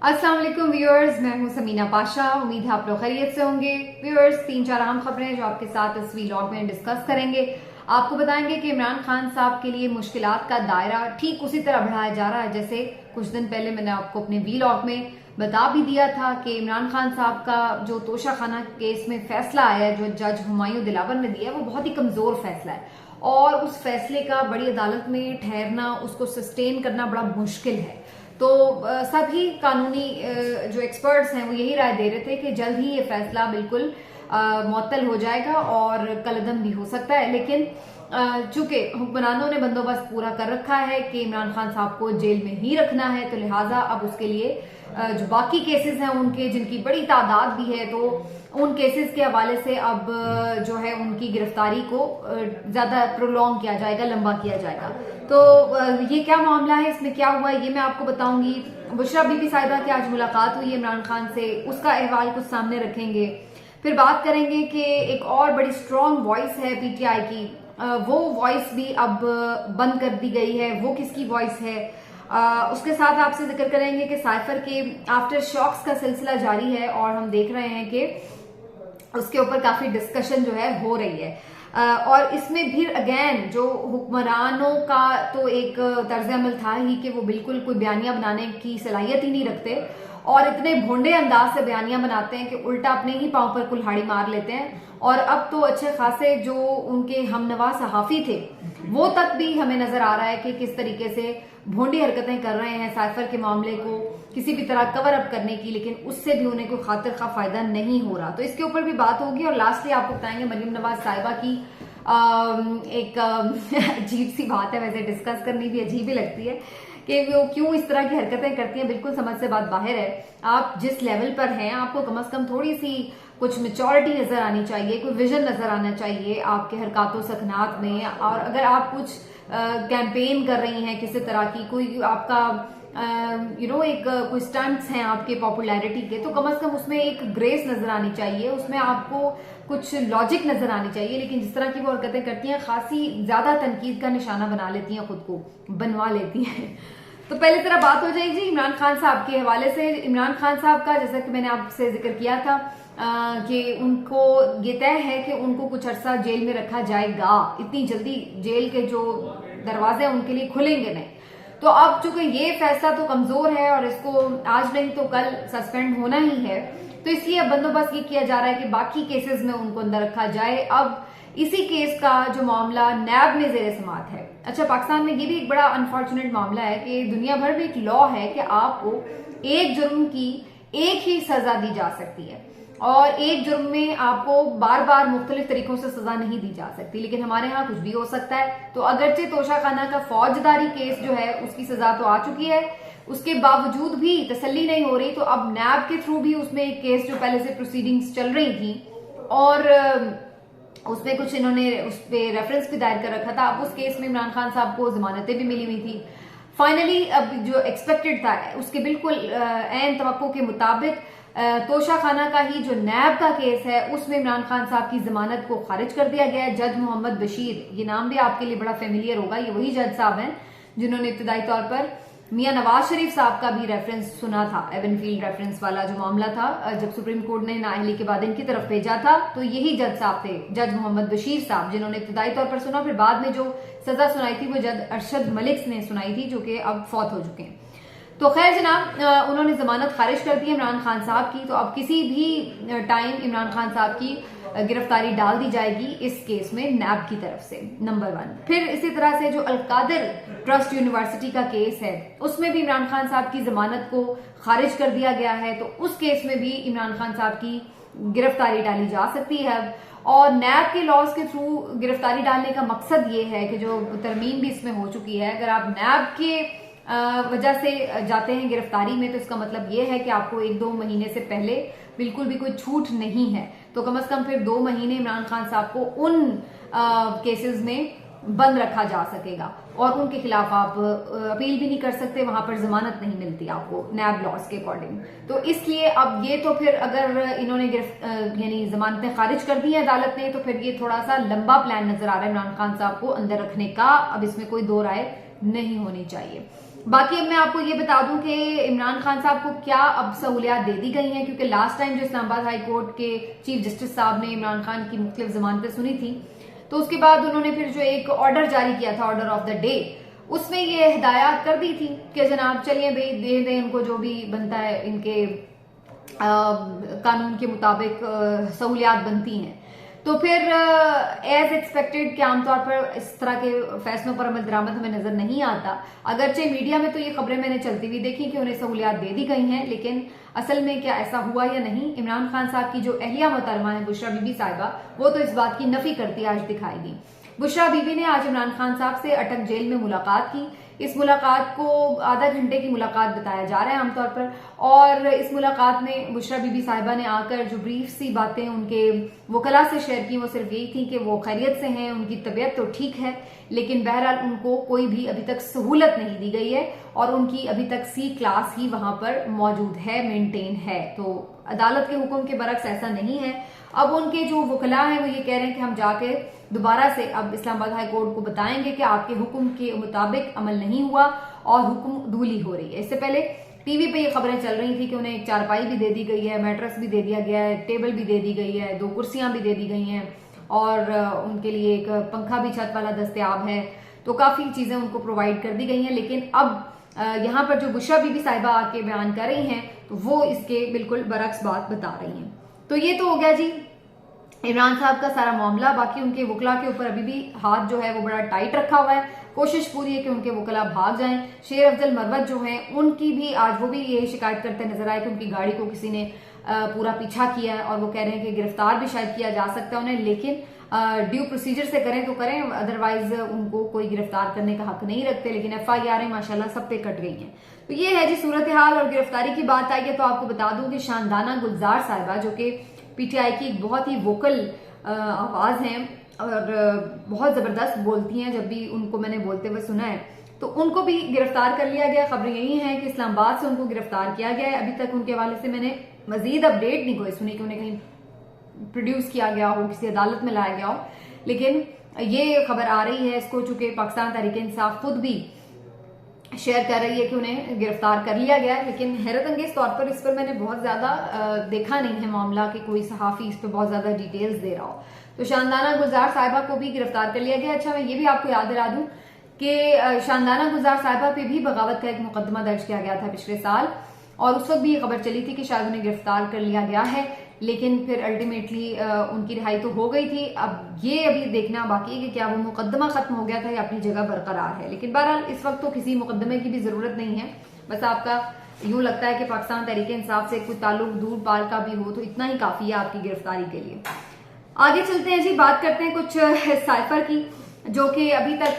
अस्सलाम वालेकुम व्यूअर्स, मैं हूं समीना पाशा। उम्मीद है आप लोग खैरियत से होंगे। व्यूअर्स, 3-4 अहम खबरें जो आपके साथ इस व्लॉग में डिस्कस करेंगे। आपको बताएंगे कि इमरान खान साहब के लिए मुश्किलात का दायरा ठीक उसी तरह बढ़ाया जा रहा है जैसे कुछ दिन पहले मैंने आपको अपने व्लॉग में बता भी दिया था कि इमरान खान साहब का जो तोशा खाना केस में फैसला आया है, जो जज हुमायूं दिलावर ने दिया है, वो बहुत ही कमजोर फैसला है और उस फैसले का बड़ी अदालत में ठहरना, उसको सस्टेन करना बड़ा मुश्किल है। तो सभी कानूनी जो एक्सपर्ट्स हैं वो यही राय दे रहे थे कि जल्द ही ये फैसला बिल्कुल मुअत्तल हो जाएगा और कलअदम भी हो सकता है। लेकिन चूंकि हुक्मरानों ने बंदोबस्त पूरा कर रखा है कि इमरान खान साहब को जेल में ही रखना है, तो लिहाजा अब उसके लिए जो बाकी केसेस हैं उनके, जिनकी बड़ी तादाद भी है, तो उन केसेस के हवाले से अब जो है उनकी गिरफ्तारी को ज्यादा प्रोलॉन्ग किया जाएगा, लंबा किया जाएगा। तो ये क्या मामला है, इसमें क्या हुआ, ये मैं आपको बताऊंगी। बुशरा बीबी साहिबा की आज मुलाकात हुई है इमरान खान से, उसका अहवाल कुछ सामने रखेंगे। फिर बात करेंगे कि एक और बड़ी स्ट्रॉन्ग वॉइस है पीटीआई की, वो वॉइस भी अब बंद कर दी गई है। वो किसकी वॉइस है? उसके साथ आपसे जिक्र करेंगे कि साइफर के आफ्टर शॉक्स का सिलसिला जारी है और हम देख रहे हैं कि उसके ऊपर काफी डिस्कशन जो है हो रही है। और इसमें भी अगेन जो हुक्मरानों का तो एक तर्ज अमल था ही कि वो बिल्कुल कोई बयानियां बनाने की सलाहियत ही नहीं रखते और इतने भोंडे अंदाज से बयानियां बनाते हैं कि उल्टा अपने ही पांव पर कुल्हाड़ी मार लेते हैं। और अब तो अच्छे खासे जो उनके हमनवा सहाफी थे वो तक भी हमें नजर आ रहा है कि किस तरीके से भोंडी हरकतें कर रहे हैं साइफर के मामले को किसी भी तरह कवर अप करने की, लेकिन उससे भी उन्हें कोई खातिर खा फायदा नहीं हो रहा। तो इसके ऊपर भी बात होगी। और लास्टली आपको बताएंगे मरियम नवाज साहिबा की एक अजीब सी बात है, वैसे डिस्कस करनी भी अजीब ही लगती है कि वो क्यों इस तरह की हरकतें करती हैं। बिल्कुल समझ से बात बाहर है। आप जिस लेवल पर हैं आपको कम से कम थोड़ी सी कुछ मेच्योरिटी नजर आनी चाहिए, कोई विजन नजर आना चाहिए आपके हरकतों सकनात में। और अगर आप कुछ कैंपेन कर रही हैं किसी तरह की, कोई आपका एक कोई स्टंट्स हैं आपके पॉपुलैरिटी के, तो कम से कम उसमें एक ग्रेस नजर आनी चाहिए, उसमें आपको कुछ लॉजिक नजर आनी चाहिए। लेकिन जिस तरह की वो हरकतें करती हैं, खासी ज्यादा तनकीद का निशाना बना लेती हैं, खुद को बनवा लेती हैं। तो पहले तरह बात हो जाएगी इमरान खान साहब के हवाले से। इमरान खान साहब का जैसा कि मैंने आपसे जिक्र किया था कि उनको ये तय है कि उनको कुछ अरसा जेल में रखा जाएगा। इतनी जल्दी जेल के जो दरवाजे हैं उनके लिए खुलेंगे नहीं। तो अब चूंकि ये फैसला तो कमजोर है और इसको आज नहीं तो कल सस्पेंड होना ही है, तो इसलिए अब बंदोबस्त ये किया जा रहा है कि बाकी केसेस में उनको अंदर रखा जाए। अब इसी केस का जो मामला नैब में जेर समात है। अच्छा, पाकिस्तान में ये भी एक बड़ा अनफॉर्चुनेट मामला है कि दुनिया भर में एक लॉ है कि आपको एक जुर्म की एक ही सजा दी जा सकती है और एक जुर्म में आपको बार बार मुख्तलिफ तरीकों से सजा नहीं दी जा सकती। लेकिन हमारे यहाँ कुछ भी हो सकता है। तो अगरचे तोशा खाना का फौजदारी केस जो है उसकी सजा तो आ चुकी है, उसके बावजूद भी तसल्ली नहीं हो रही। तो अब नैब के थ्रू भी उसमें एक केस जो पहले से प्रोसीडिंग्स चल रही थी और उसमें कुछ इन्होंने उस पर रेफरेंस भी दायर कर रखा था। अब उस केस में इमरान खान साहब को जमानतें भी मिली हुई थी। फाइनली अब जो एक्सपेक्टेड था उसके बिल्कुल ऐन तवक्को के मुताबिक तोशा खाना का ही जो नैब का केस है उसमें इमरान खान साहब की जमानत को खारिज कर दिया गया है। जज मोहम्मद बशीर, ये नाम भी आपके लिए बड़ा फेमिलियर होगा, ये वही जज साहब हैं जिन्होंने इब्तदाई तौर पर मियां नवाज शरीफ साहब का भी रेफरेंस सुना था, एवनफील्ड रेफरेंस वाला जो मामला था जब सुप्रीम कोर्ट ने नाअहली के बाद इनकी तरफ भेजा था। तो यही जज साहब थे, जज मोहम्मद बशीर साहब, जिन्होंने इब्तदाई तौर पर सुना। फिर बाद में जो सजा सुनाई थी वो जज अरशद मलिक ने सुनाई थी, जो कि अब फौत हो चुके हैं। तो खैर जनाब, उन्होंने जमानत खारिज कर दी इमरान खान साहब की। तो अब किसी भी टाइम इमरान खान साहब की गिरफ्तारी डाल दी जाएगी इस केस में नैब की तरफ से, नंबर 1। फिर इसी तरह से जो अलकादिर ट्रस्ट यूनिवर्सिटी का केस है उसमें भी इमरान खान साहब की जमानत को खारिज कर दिया गया है। तो उस केस में भी इमरान खान साहब की गिरफ्तारी डाली जा सकती है। और नैब के लॉज के थ्रू गिरफ्तारी डालने का मकसद ये है कि जो तरमीम भी इसमें हो चुकी है, अगर आप नैब के वजह से जाते हैं गिरफ्तारी में, तो इसका मतलब ये है कि आपको 1-2 महीने से पहले बिल्कुल भी कोई छूट नहीं है। तो कम से कम फिर 2 महीने इमरान खान साहब को उन केसेस में बंद रखा जा सकेगा और उनके खिलाफ आप अपील भी नहीं कर सकते, वहां पर जमानत नहीं मिलती आपको नैब लॉज के अकॉर्डिंग। तो इसलिए अब ये तो फिर अगर इन्होंने यानी जमानतें खारिज कर दी है अदालत ने, तो फिर ये थोड़ा सा लंबा प्लान नजर आ रहा है इमरान खान साहब को अंदर रखने का। अब इसमें कोई दो राय नहीं होनी चाहिए। बाकी अब मैं आपको ये बता दूं कि इमरान खान साहब को क्या अब सहूलियात दे दी गई हैं, क्योंकि लास्ट टाइम जो इस्लामाबाद हाई कोर्ट के चीफ जस्टिस साहब ने इमरान खान की मुख्तलिफ जमानतें सुनी थी, तो उसके बाद उन्होंने फिर जो एक ऑर्डर जारी किया था, ऑर्डर ऑफ द डे, उसमें ये हिदायत कर दी थी कि जनाब चलिए भाई दे दें इनको जो भी बनता है, इनके कानून के मुताबिक सहूलियात बनती हैं। तो फिर एज एक्सपेक्टेड कि आमतौर पर इस तरह के फैसलों पर अमल दरामद हमें नजर नहीं आता। अगरचे मीडिया में तो ये खबरें मैंने चलती हुई देखी कि उन्हें सहूलियात दे दी गई हैं, लेकिन असल में क्या ऐसा हुआ या नहीं। इमरान खान साहब की जो अहलिया मोहतरमा है बुशरा बीबी साहिबा, वो तो इस बात की नफी करती आज दिखाएगी। बुशरा बीबी ने आज इमरान खान साहब से अटक जेल में मुलाकात की। इस मुलाकात को आधा घंटे की मुलाकात बताया जा रहा है आमतौर पर, और इस मुलाकात में बुशरा बीबी साहिबा ने आकर जो ब्रीफ सी बातें उनके वकला से शेयर की, वो सिर्फ यही थी कि वो खैरियत से हैं, उनकी तबीयत तो ठीक है, लेकिन बहरहाल उनको कोई भी अभी तक सहूलत नहीं दी गई है और उनकी अभी तक C क्लास ही वहां पर मौजूद है, मेंटेन है। तो अदालत के हुक्म के बरक्स ऐसा नहीं है। अब उनके जो वकला हैं वो ये कह रहे हैं कि हम जाके दोबारा से अब इस्लामाबाद हाई कोर्ट को बताएंगे कि आपके हुक्म के मुताबिक अमल नहीं हुआ और हुक्म धूली हो रही है। इससे पहले टीवी पे ये खबरें चल रही थी कि उन्हें एक चारपाई भी दे दी गई है, मैट्रेस भी दे दिया गया है, टेबल भी दे दी गई है, 2 कुर्सियां भी दे दी गई हैं और उनके लिए एक पंखा भी छत वाला दस्तयाब है। तो काफी चीजें उनको प्रोवाइड कर दी गई हैं। लेकिन अब यहाँ पर जो बुशरा बीबी साहिबा आके बयान कर रही हैं तो वो इसके बिल्कुल बरक्स बात बता रही हैं। तो ये तो हो गया जी इमरान साहब का सारा मामला। बाकी उनके वकला के ऊपर अभी भी हाथ जो है वो बड़ा टाइट रखा हुआ है। कोशिश पूरी है कि उनके वकला भाग जाएं। शेर अफजल मरवत जो हैं उनकी भी आज वो भी ये शिकायत करते नजर आए कि उनकी गाड़ी को किसी ने पूरा पीछा किया है और वो कह रहे हैं कि गिरफ्तार भी शायद किया जा सकता है उन्हें, लेकिन ड्यू प्रोसीजर से करें तो करें, अदरवाइज उनको कोई गिरफ्तार करने का हक नहीं रखते। लेकिन FIR माशाल्लाह सब पे कट गई हैं। तो ये है जी सूरत हाल। और गिरफ्तारी की बात आई है तो आपको बता दूं कि शानदाना गुलजार साहिबा जो कि PTI की एक बहुत ही वोकल आवाज हैं और बहुत जबरदस्त बोलती हैं, जब भी उनको मैंने बोलते हुए सुना है तो उनको भी गिरफ्तार कर लिया गया। खबरें यही हैं कि इस्लामाबाद से उनको गिरफ्तार किया गया है। अभी तक उनके हवाले से मैंने मजीद अपडेट नहीं कोई सुनी कि उन्हें कहीं प्रोड्यूस किया गया हो, किसी अदालत में लाया गया हो, लेकिन ये खबर आ रही है इसको, चूंकि पाकिस्तान तहरीक इंसाफ खुद भी शेयर कर रही है कि उन्हें गिरफ्तार कर लिया गया है। लेकिन हैरत अंगेज तौर पर इस पर मैंने बहुत ज्यादा देखा नहीं है मामला कि कोई सहाफी इस पर बहुत ज्यादा डिटेल्स दे रहा हो। तो शानदाना गुलजार साहिबा को भी गिरफ्तार कर लिया गया। अच्छा, मैं ये भी आपको याद दिला दूं कि शानदाना गुलजार साहिबा पे भी बगावत का एक मुकदमा दर्ज किया गया था पिछले साल, और उस वक्त भी ये खबर चली थी कि शायद उन्हें गिरफ्तार कर लिया गया है, लेकिन फिर अल्टीमेटली उनकी रिहाई तो हो गई थी। अब ये अभी देखना बाकी है कि क्या वो मुकदमा खत्म हो गया था या अपनी जगह बरकरार है। लेकिन बहरहाल इस वक्त तो किसी मुकदमे की भी जरूरत नहीं है। बस आपका यूं लगता है कि पाकिस्तान तहरीक इंसाफ से कुछ ताल्लुक दूर पार का भी हो तो इतना ही काफी है आपकी गिरफ्तारी के लिए। आगे चलते हैं जी, बात करते हैं कुछ साइफर की, जो कि अभी तक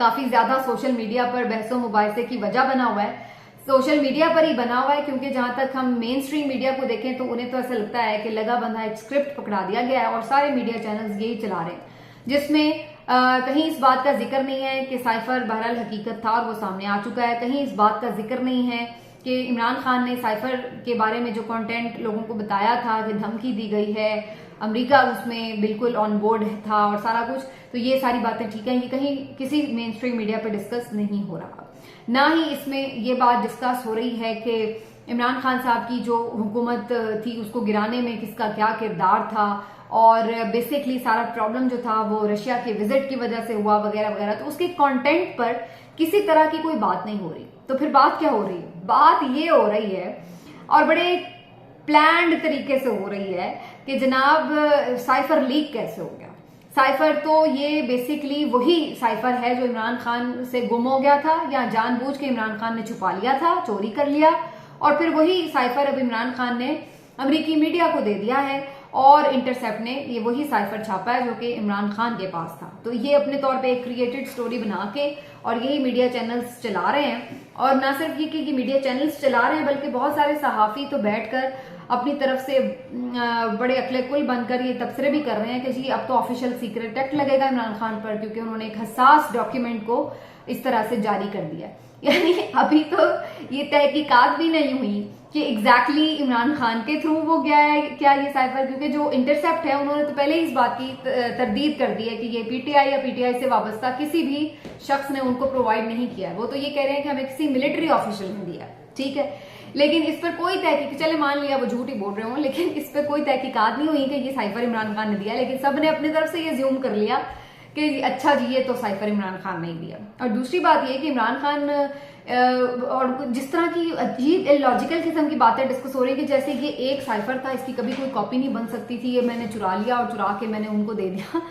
काफी ज्यादा सोशल मीडिया पर बहसों मुबाहिसे की वजह बना हुआ है। सोशल मीडिया पर ही बना हुआ है क्योंकि जहां तक हम मेन स्ट्रीम मीडिया को देखें तो उन्हें तो ऐसा लगता है कि लगा बंधा एक स्क्रिप्ट पकड़ा दिया गया है और सारे मीडिया चैनल्स यही चला रहे हैं, जिसमें कहीं इस बात का जिक्र नहीं है कि साइफर बहरहाल हकीकत था और वो सामने आ चुका है। कहीं इस बात का जिक्र नहीं है कि इमरान खान ने साइफर के बारे में जो कंटेंट लोगों को बताया था कि धमकी दी गई है, अमेरिका उसमें बिल्कुल ऑन बोर्ड था और सारा कुछ, तो ये सारी बातें ठीक है, ये कहीं किसी मेन स्ट्रीम मीडिया पर डिस्कस नहीं हो रहा। ना ही इसमें ये बात डिस्कस हो रही है कि इमरान खान साहब की जो हुकूमत थी उसको गिराने में किसका क्या किरदार था, और बेसिकली सारा प्रॉब्लम जो था वो रशिया के विजिट की वजह से हुआ वगैरह वगैरह। तो उसके कंटेंट पर किसी तरह की कोई बात नहीं हो रही। तो फिर बात क्या हो रही है? बात ये हो रही है और बड़े प्लान्ड तरीके से हो रही है कि जनाब साइफर लीक कैसे हो गया। साइफर तो ये बेसिकली वही साइफर है जो इमरान खान से गुम हो गया था या जानबूझ के इमरान खान ने छुपा लिया था, चोरी कर लिया, और फिर वही साइफर अब इमरान खान ने अमेरिकी मीडिया को दे दिया है और इंटरसेप्ट ने ये वही साइफर छापा है जो कि इमरान खान के पास था। तो ये अपने तौर पे एक क्रिएटेड स्टोरी बना के और यही मीडिया चैनल्स चला रहे हैं, और ना सिर्फ ये कि मीडिया चैनल्स चला रहे हैं बल्कि बहुत सारे सहाफी तो बैठकर अपनी तरफ से बड़े अकलेकुल बनकर ये तबसरे भी कर रहे हैं कि जी अब तो ऑफिशियल सीक्रेट एक्ट लगेगा इमरान खान पर, क्योंकि उन्होंने एक हसास डॉक्यूमेंट को इस तरह से जारी कर दिया। यानी अभी तो ये तहकीकात भी नहीं हुई कि एग्जैक्टली इमरान खान के थ्रू वो गया है क्या ये साइफर, क्योंकि जो इंटरसेप्ट है उन्होंने तो पहले ही इस बात की तरदीद कर दी है कि ये पीटीआई या पीटीआई से वाबस्ता किसी भी शख्स ने उनको प्रोवाइड नहीं किया है। वो तो ये कह रहे हैं कि हमें किसी मिलिट्री ऑफिशियल ने दिया, ठीक है, लेकिन इस पर कोई तहकीक, चले मान लिया वो झूठ ही बोल रहे हो, लेकिन इस पर कोई तहकीकात नहीं हुई कि ये साइफर इमरान खान ने दिया, लेकिन सब ने अपनी तरफ से ये ज्यूम कर लिया कि अच्छा जी ये तो साइफर इमरान खान ने दिया। और दूसरी बात ये कि इमरान खान और जिस तरह की अजीब इलॉजिकल किस्म की बातें डिस्कस हो रही है कि जैसे ये एक साइफर था, इसकी कभी कोई कॉपी नहीं बन सकती थी, ये मैंने चुरा लिया और चुरा के मैंने उनको दे दिया।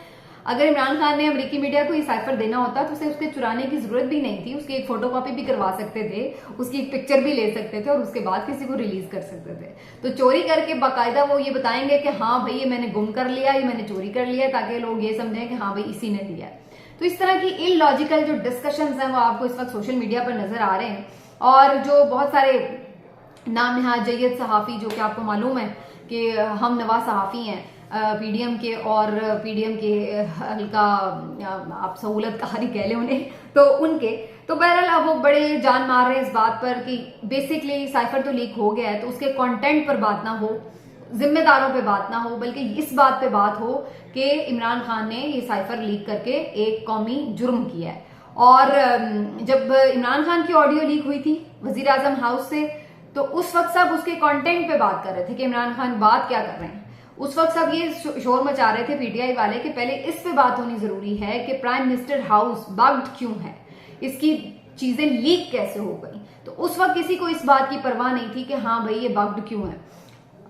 अगर इमरान खान ने अमेरिकी मीडिया को ये साइफर देना होता तो उसे उसके चुराने की जरूरत भी नहीं थी, उसकी एक फोटोकॉपी भी करवा सकते थे, उसकी एक पिक्चर भी ले सकते थे और उसके बाद किसी को रिलीज कर सकते थे। तो चोरी करके बाकायदा वो ये बताएंगे कि हाँ भाई ये मैंने गुम कर लिया, ये मैंने चोरी कर लिया, ताकि लोग ये समझें कि हाँ भाई इसी ने दिया। तो इस तरह की इलॉजिकल जो डिस्कशंस हैं वो आपको इस वक्त सोशल मीडिया पर नजर आ रहे हैं। और जो बहुत सारे नाम नहाद जय्यद सहाफी, जो कि आपको मालूम है कि हम नवा सहाफी हैं पीडीएम के, और पीडीएम के हल्का आप सहूलत कारी कह लें उन्हें, तो उनके तो बहरहाल अब वो बड़े जान मार रहे हैं इस बात पर कि बेसिकली साइफर तो लीक हो गया है, तो उसके कंटेंट पर बात ना हो, जिम्मेदारों पे बात ना हो, बल्कि इस बात पे बात हो कि इमरान खान ने ये साइफर लीक करके एक कौमी जुर्म किया है। और जब इमरान खान की ऑडियो लीक हुई थी वजीर आजम हाउस से, तो उस वक्त सब उसके कंटेंट पे बात कर रहे थे कि इमरान खान बात क्या कर रहे हैं। उस वक्त सब ये शोर मचा रहे थे पीटीआई वाले कि पहले इस पे बात होनी जरूरी है कि प्राइम मिनिस्टर हाउस बग्ड क्यों है, इसकी चीजें लीक कैसे हो गई। तो उस वक्त किसी को इस बात की परवाह नहीं थी कि हाँ भाई ये बग्ड क्यों है,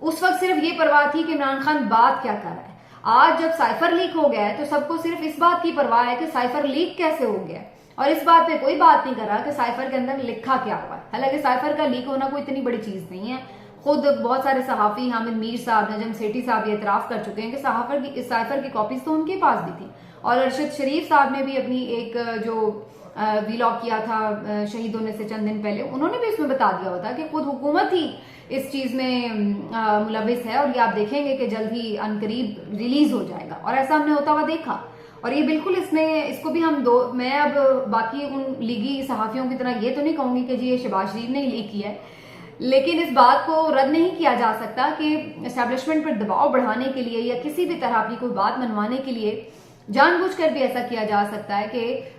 उस वक्त सिर्फ ये परवाह थी कि इमरान खान बात क्या कर रहा है। आज जब साइफर लीक हो गया है तो सबको सिर्फ इस बात की परवाह है कि साइफर लीक कैसे हो गया, और इस बात पे कोई बात नहीं कर रहा कि साइफर के अंदर लिखा क्या हुआ है। हालांकि साइफर का लीक होना कोई इतनी बड़ी चीज नहीं है, खुद बहुत सारे सहाफी हामिद मीर साहब, नजम सेठी साहब ये इतराफ कर चुके हैं कि साइफर की कॉपीज तो उनके पास भी थी। और अरशद शरीफ साहब ने भी अपनी एक जो वीलॉग किया था शहीद होने से चंद दिन पहले, उन्होंने भी इसमें बता दिया होता कि खुद हुकूमत ही इस चीज में मुलविस है, और ये आप देखेंगे कि जल्द ही अनकरीब रिलीज हो जाएगा। और ऐसा हमने होता हुआ देखा, और ये बिल्कुल इसको भी हम मैं अब बाकी उन लीगी सहाफियों की तरह ये तो नहीं कहूंगी कि जी ये शहबाज शरीफ ने लीक किया है, लेकिन इस बात को रद्द नहीं किया जा सकता कि एस्टेब्लिशमेंट पर दबाव बढ़ाने के लिए या किसी भी तरह की कोई बात मनवाने के लिए जानबूझकर भी ऐसा किया जा सकता है कि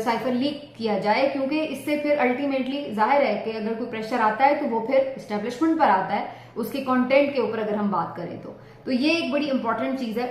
साइफर लीक किया जाए, क्योंकि इससे फिर अल्टीमेटली जाहिर है कि अगर कोई प्रेशर आता है तो वो फिर एस्टेब्लिशमेंट पर आता है, उसके कंटेंट के ऊपर अगर हम बात करें तो ये एक बड़ी इंपॉर्टेंट चीज है।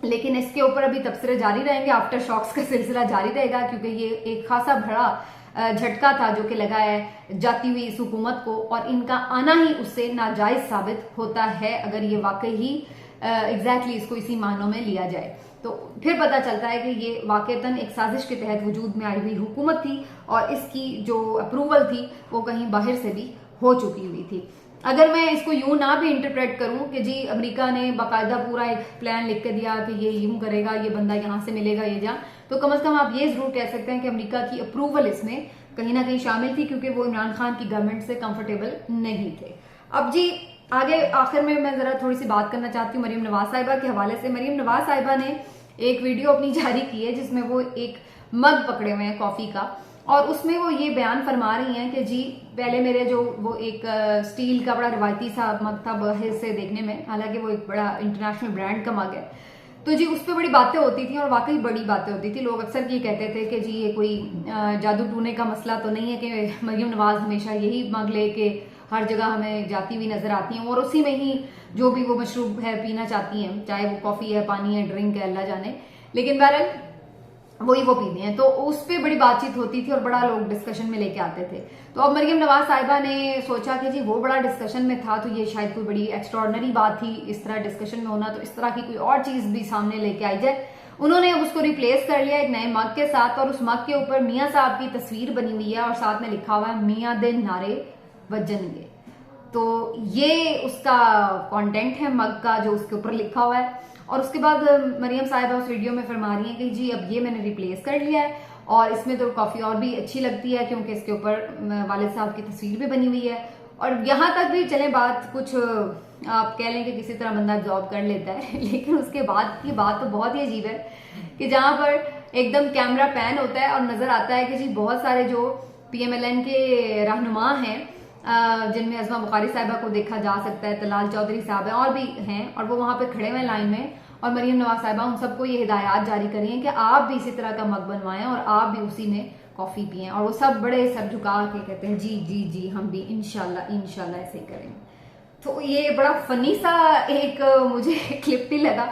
लेकिन इसके ऊपर अभी तबसरे जारी रहेंगे, आफ्टर शॉक्स का सिलसिला जारी रहेगा, क्योंकि ये एक खासा बड़ा झटका था जो कि लगा है जाती हुई इस हुकूमत को, और इनका आना ही उससे नाजायज साबित होता है अगर ये वाकई ही एग्जैक्टली इसको इसी मानों में लिया जाए। तो फिर पता चलता है कि ये वाकईतन एक साजिश के तहत वजूद में आई हुई हुकूमत थी, और इसकी जो अप्रूवल थी वो कहीं बाहर से भी हो चुकी हुई थी। अगर मैं इसको यूं ना भी इंटरप्रेट करूं कि जी अमेरिका ने बाकायदा पूरा एक प्लान लिख के दिया कि ये यूं करेगा, ये बंदा यहां से मिलेगा, ये जा, तो कम से कम आप ये जरूर कह सकते हैं कि अमेरिका की अप्रूवल इसमें कहीं ना कहीं शामिल थी, क्योंकि वो इमरान खान की गवर्नमेंट से कंफर्टेबल नहीं थे। अब जी आगे आखिर में मैं जरा थोड़ी सी बात करना चाहती हूँ मरीम नवाज साहिबा के हवाले से। मरीम नवाज साहिबा ने एक वीडियो अपनी जारी की है जिसमें वो एक मग पकड़े हुए हैं कॉफी का, और उसमें वो ये बयान फरमा रही हैं कि जी पहले मेरे जो वो एक स्टील का बड़ा रिवायती सा मग था बाहर से देखने में, हालांकि वो एक बड़ा इंटरनेशनल ब्रांड का मग है, तो जी उस पर बड़ी बातें होती थी और वाकई बड़ी बातें होती थी। लोग अक्सर ये कहते थे कि जी ये कोई जादू टूने का मसला तो नहीं है कि मरीम नवाज हमेशा यही मग ले के हर जगह हमें जाती हुई नजर आती हैं और उसी में ही जो भी वो मशरूब है पीना चाहती हैं, चाहे वो कॉफी है, पानी है, ड्रिंक है, अल्लाह जाने, लेकिन बहरहाल वही वो पीते हैं। तो उस पर बड़ी बातचीत होती थी और बड़ा लोग डिस्कशन में लेके आते थे। तो अब मरीम नवाज साहिबा ने सोचा कि जी वो बड़ा डिस्कशन में था तो ये शायद कोई बड़ी एक्स्ट्रॉर्डनरी बात थी इस तरह डिस्कशन में होना, तो इस तरह की कोई और चीज भी सामने लेके आई जाए। उन्होंने अब उसको रिप्लेस कर लिया एक नए मग के साथ, और उस मग के ऊपर मियाँ साहब की तस्वीर बनी हुई है और साथ में लिखा हुआ है मियाँ दे नारे वजनगे। तो ये उसका कंटेंट है मग का जो उसके ऊपर लिखा हुआ है। और उसके बाद मरियम साहिबा उस वीडियो में फरमा रही है कि जी अब ये मैंने रिप्लेस कर लिया है और इसमें तो कॉफी और भी अच्छी लगती है क्योंकि इसके ऊपर वालिद साहब की तस्वीर भी बनी हुई है। और यहाँ तक भी चले बात कुछ आप कह लें कि किसी तरह बंदा जॉब कर लेता है, लेकिन उसके बाद की बात तो बहुत ही अजीब है कि जहां पर एकदम कैमरा पैन होता है और नजर आता है कि जी बहुत सारे जो PMLN के रहनुमा हैं, जिनमें अज़मा बुखारी साहिबा को देखा जा सकता है, तलाल चौधरी साहब हैं और भी हैं, और वो वहां पे खड़े हुए लाइन में, और मरियम नवाज साहिबा उन सबको ये हिदायत जारी करी हैं कि आप भी इसी तरह का मग बनवाएं और आप भी उसी में कॉफी पिएं। और वो सब बड़े सर झुका के कहते हैं जी जी जी हम भी इंशाल्लाह इंशाल्लाह ऐसे ही करेंगे। तो ये बड़ा फनी सा एक मुझे क्लिप भी लगा,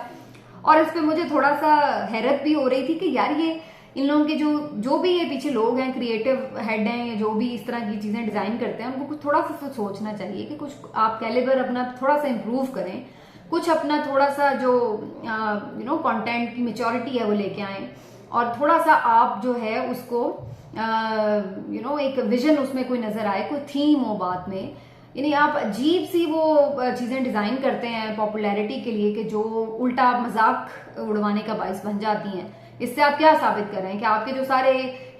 और इस पे मुझे थोड़ा सा हैरत भी हो रही थी कि यार ये इन लोगों के जो भी ये पीछे लोग हैं, क्रिएटिव हेड हैं, या जो भी इस तरह की चीजें डिजाइन करते हैं, उनको कुछ थोड़ा सा सोचना चाहिए कि कुछ आप कैलिबर अपना थोड़ा सा इम्प्रूव करें, कुछ अपना थोड़ा सा जो कंटेंट की मेच्योरिटी है वो लेके आए, और थोड़ा सा आप जो है उसको एक विजन उसमें कोई नजर आए, कोई थीम हो बात में। यानी आप अजीब सी वो चीजें डिजाइन करते हैं पॉपुलैरिटी के लिए कि जो उल्टा मजाक उड़वाने का बाइस बन जाती हैं। इससे आप क्या साबित कर रहे हैं कि आपके जो सारे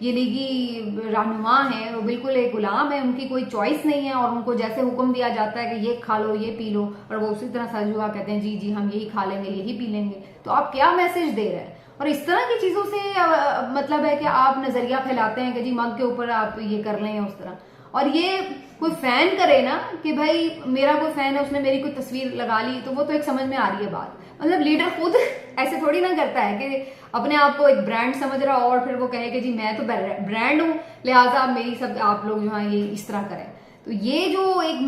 ये लीगी रहनुमा हैं वो बिल्कुल एक गुलाम है, उनकी कोई चॉइस नहीं है, और उनको जैसे हुक्म दिया जाता है कि ये खा लो ये पी लो, और वो उसी तरह सजुआ कहते हैं जी जी हम यही खा लेंगे यही पी लेंगे। तो आप क्या मैसेज दे रहे हैं? और इस तरह की चीजों से मतलब है कि आप नजरिया फैलाते हैं कि जी मग के ऊपर आप ये कर लें उस तरह। और ये कोई फैन करे ना कि भाई मेरा कोई फैन है उसने मेरी कोई तस्वीर लगा ली, तो वो तो एक समझ में आ रही है बात। मतलब लीडर खुद ऐसे थोड़ी ना करता है कि अपने आप को एक ब्रांड समझ रहा हो और फिर वो कहे कि जी मैं तो ब्रांड हूं लिहाजा मेरी सब आप लोग जो है ये इस तरह करें। तो ये जो एक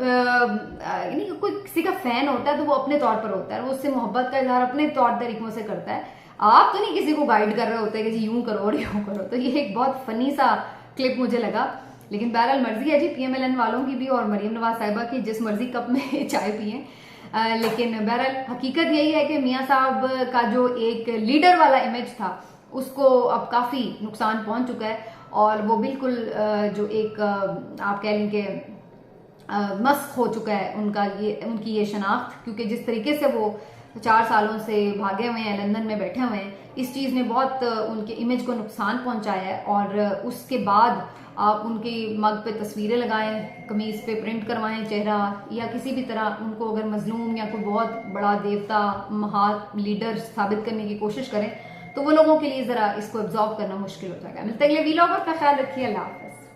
यानी कोई किसी का फैन होता है तो वो अपने तौर पर होता है, वो उससे मोहब्बत का इजहार अपने तौर तरीकों से करता है। आप तो नहीं किसी को गाइड कर रहे होते कि जी यूं करो और यूं करो। तो ये एक बहुत फनी सा क्लिप मुझे लगा। लेकिन बहरहाल मर्जी है जी PMLN वालों की भी और मरियम नवाज साहिबा की, जिस मर्जी कप में चाय पिए। लेकिन बहरहाल हकीकत यही है कि मियां साहब का जो एक लीडर वाला इमेज था उसको अब काफी नुकसान पहुंच चुका है, और वो बिल्कुल जो एक आप कह लें कि मस्क हो चुका है उनकी ये शनाख्त। क्योंकि जिस तरीके से वो 4 सालों से भागे हुए हैं, लंदन में बैठे हुए हैं, इस चीज ने बहुत उनके इमेज को नुकसान पहुंचाया है। और उसके बाद आप उनके मग पे तस्वीरें लगाएं, कमीज पे प्रिंट करवाएं चेहरा, या किसी भी तरह उनको अगर मजलूम या कोई बहुत बड़ा देवता महान लीडर साबित करने की कोशिश करें तो वो लोगों के लिए जरा इसको एब्जॉर्ब करना मुश्किल हो जाएगा। मिलते अगले वीलॉग, अपना ख्याल रखिए, अल्लाह हाफिज।